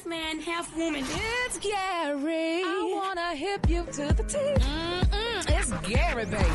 man, half woman. It's Gary. I wanna hip you to the T. It's Gary, baby.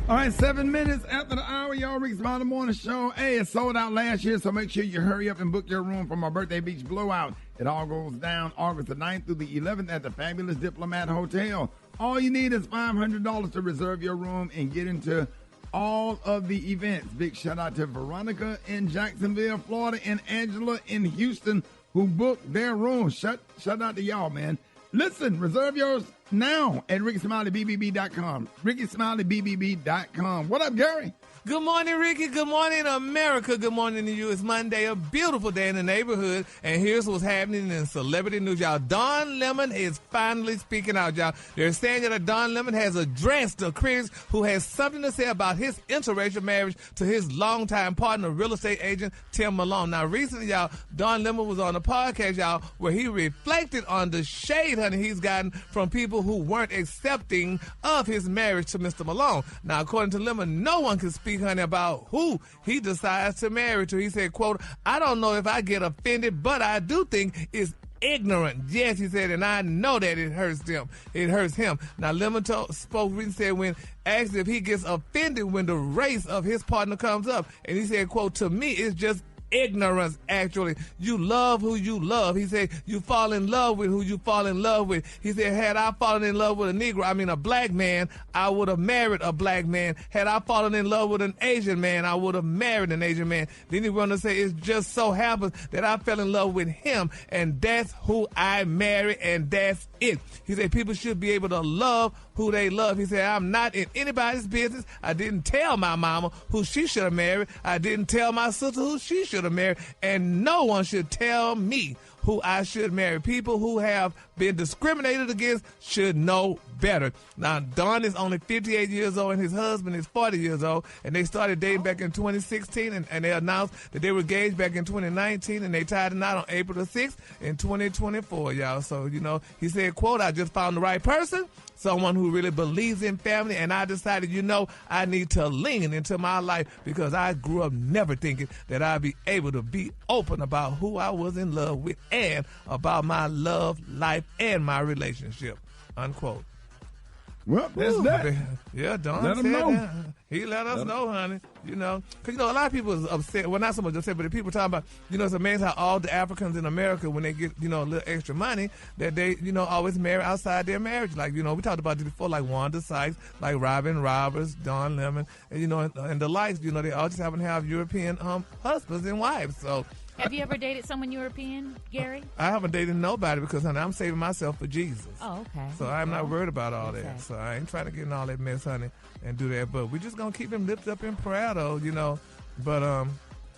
All right, 7 minutes after the hour, y'all. Rick's Smiley Morning Show. Hey, it sold out last year, so make sure you hurry up and book your room for my birthday beach blowout. It all goes down August the 9th through the 11th at the fabulous Diplomat Hotel. All you need is $500 to reserve your room and get into all of the events. Big shout out to Veronica in Jacksonville, Florida, and Angela in Houston who booked their room. Shout out to y'all, man. Listen, reserve yours now at RickySmileyBBB.com. RickySmileyBBB.com. What up, Gary? Good morning, Ricky. Good morning, America. Good morning to you. It's Monday, a beautiful day in the neighborhood. And here's what's happening in celebrity news, y'all. Don Lemon is finally speaking out, y'all. They're saying that Don Lemon has addressed the critics who has something to say about his interracial marriage to his longtime partner, real estate agent Tim Malone. Now, recently, y'all, Don Lemon was on a podcast, y'all, where he reflected on the shade, honey, he's gotten from people who weren't accepting of his marriage to Mr. Malone. Now, according to Lemon, no one can speak, honey, about who he decides to marry to. He said, quote, I don't know if I get offended, but I do think it's ignorant. Yes, he said, and I know that it hurts them. It hurts him. Now, Lemon spoke recently, said when asked if he gets offended when the race of his partner comes up, and he said, quote, to me, it's just ignorance, actually. You love who you love. He said, you fall in love with who you fall in love with. He said, had I fallen in love with a Negro, a black man, I would have married a black man. Had I fallen in love with an Asian man, I would have married an Asian man. Then he went on to say, it just so happens that I fell in love with him, and that's who I married, and that's it. He said, people should be able to love who they love. He said, I'm not in anybody's business. I didn't tell my mama who she should have married. I didn't tell my sister who she should have married. And no one should tell me who I should marry. People who have been discriminated against should know better. Now, Don is only 58 years old and his husband is 40 years old, and they started dating back in 2016, and they announced that they were engaged back in 2019, and they tied the knot on April the 6th in 2024, y'all. So, he said, quote, I just found the right person, someone who really believes in family, and I decided, I need to lean into my life because I grew up never thinking that I'd be able to be open about who I was in love with and about my love life and my relationship, unquote. Well, that's that. Yeah, Don let said him know. that. He let us know, honey. Because, a lot of people is upset. Well, not so much upset, but the people talking about, it's amazing how all the Africans in America, when they get, a little extra money, that they, always marry outside their marriage. Like, we talked about this before, like Wanda Sykes, like Robin Roberts, Don Lemon, and, and the likes, they all just happen to have European husbands and wives. So, have you ever dated someone European, Gary? I haven't dated nobody because, honey, I'm saving myself for Jesus. Oh, okay. So I'm not worried about all that. So I ain't trying to get in all that mess, honey, and do that. But we're just going to keep him lifted up in prayer, though, But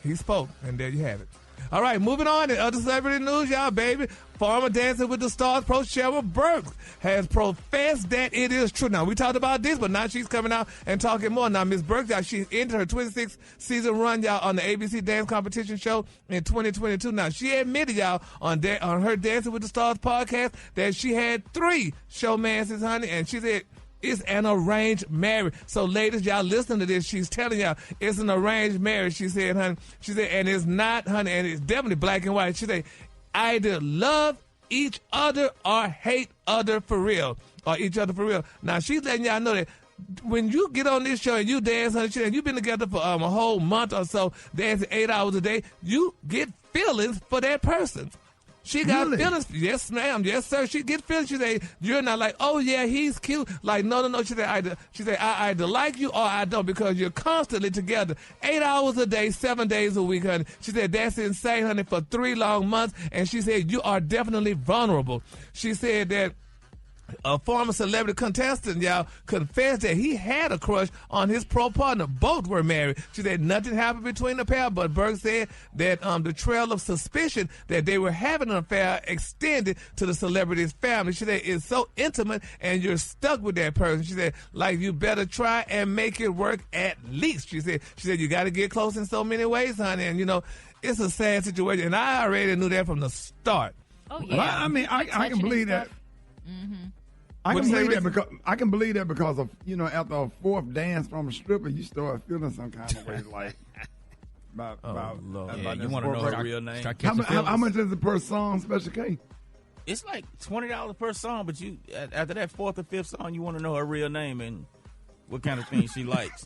he spoke, and there you have it. All right, moving on to other celebrity news, y'all, baby. Former Dancing with the Stars pro Cheryl Burke has professed that it is true. Now, we talked about this, but now she's coming out and talking more. Now, Miss Burke, y'all, she ended her 26th season run, y'all, on the ABC Dance Competition show in 2022. Now, she admitted, y'all, on her Dancing with the Stars podcast that she had 3 showmances, honey, and she said, it's an arranged marriage. So, ladies, y'all listen to this. She's telling y'all it's an arranged marriage, she said, honey. She said, and it's not, honey, and it's definitely black and white. She said, either love each other or hate other for real, or each other for real. Now, she's letting y'all know that when you get on this show and you dance, honey, and you've been together for a whole month or so, dancing 8 hours a day, you get feelings for that person. She got feelings. Yes, ma'am. Yes, sir. She get feelings. She say, you're not like, oh, yeah, he's cute. Like, no. She say, I either like you or I don't because you're constantly together. 8 hours a day, 7 days a week, honey. She said, that's insane, honey, for 3 long months. And she said, you are definitely vulnerable. She said that a former celebrity contestant, y'all, confessed that he had a crush on his pro partner. Both were married. She said nothing happened between the pair, but Burke said that the trail of suspicion that they were having an affair extended to the celebrity's family. She said it's so intimate and you're stuck with that person. She said, like, you better try and make it work at least. She said you got to get close in so many ways, honey. And, it's a sad situation. And I already knew that from the start. Oh, yeah. Well, I can believe that. Mm-hmm. I can believe that because of, after a 4th dance from a stripper, you start feeling some kind of way like about you want to know her real name? How much is it per song, Special K? It's like $20 per song, but you after that fourth or fifth song, you want to know her real name and what kind of things she likes.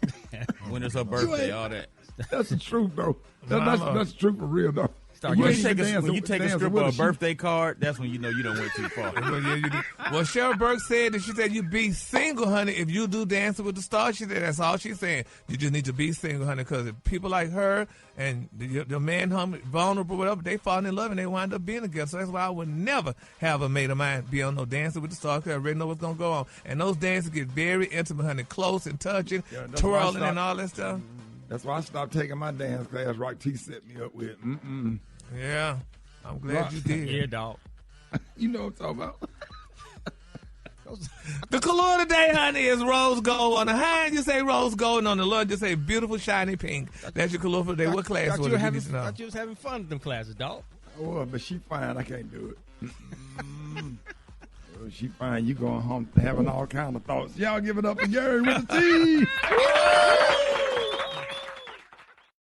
When it's her birthday, all that. That's the truth, though. That's the truth for real, though. When you take a strip of a birthday card, that's when you know you don't went too far. Well, Cheryl Burke said that she said you be single, honey, if you do Dancing with the Stars. She said that's all she's saying. You just need to be single, honey, because if people like her and the man vulnerable, whatever, they fall in love and they wind up being together. So that's why I would never have a mate of mine be on no Dancing with the Stars because I already know what's going to go on. And those dances get very intimate, honey, close and touching, twirling and all that stuff. That's why I stopped taking my dance class. Rock T set me up with. Yeah, I'm glad you did. Yeah, dog. You know what I'm talking about. The color today, honey, is rose gold. On the high end, you say rose gold, and on the low, you say beautiful, shiny pink. That's your color for today. What class was it? I thought you was having fun with them classes, dog. Oh, but she fine. I can't do it. She fine. You going home having all kind of thoughts. Y'all give it up for Gary with the T.